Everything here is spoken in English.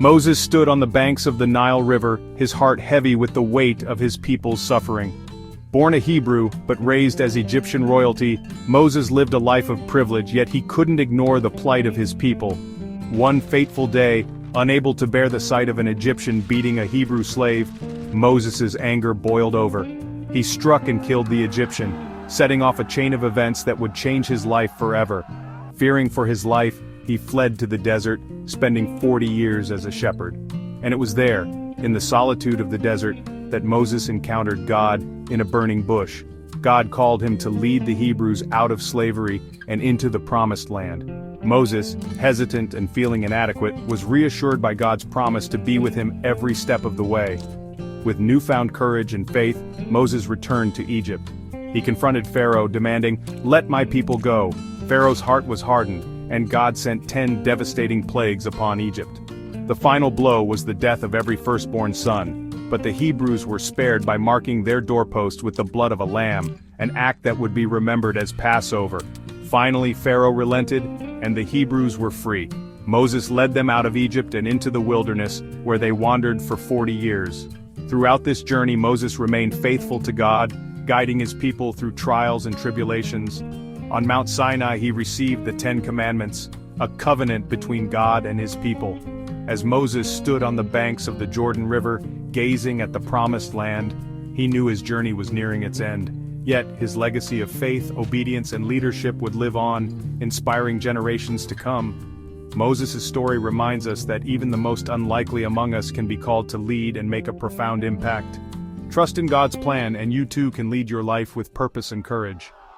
Moses stood on the banks of the Nile River, his heart heavy with the weight of his people's suffering. Born a Hebrew, but raised as Egyptian royalty, Moses lived a life of privilege, yet he couldn't ignore the plight of his people. One fateful day, unable to bear the sight of an Egyptian beating a Hebrew slave, Moses' anger boiled over. He struck and killed the Egyptian, setting off a chain of events that would change his life forever. Fearing for his life, he fled to the desert, spending 40 years as a shepherd. And it was there, in the solitude of the desert, that Moses encountered God in a burning bush. God called him to lead the Hebrews out of slavery and into the promised land. Moses, hesitant and feeling inadequate, was reassured by God's promise to be with him every step of the way. With newfound courage and faith, Moses returned to Egypt. He confronted Pharaoh, demanding, "Let my people go." Pharaoh's heart was hardened, and God sent 10 devastating plagues upon Egypt. The final blow was the death of every firstborn son, but the Hebrews were spared by marking their doorpost with the blood of a lamb, an act that would be remembered as Passover. Finally, Pharaoh relented, and the Hebrews were free. Moses led them out of Egypt and into the wilderness, where they wandered for 40 years. Throughout this journey, Moses remained faithful to God, guiding his people through trials and tribulations. On Mount Sinai, he received the 10 Commandments, a covenant between God and his people. As Moses stood on the banks of the Jordan River, gazing at the promised land, he knew his journey was nearing its end. Yet, his legacy of faith, obedience, and leadership would live on, inspiring generations to come. Moses' story reminds us that even the most unlikely among us can be called to lead and make a profound impact. Trust in God's plan, and you too can lead your life with purpose and courage.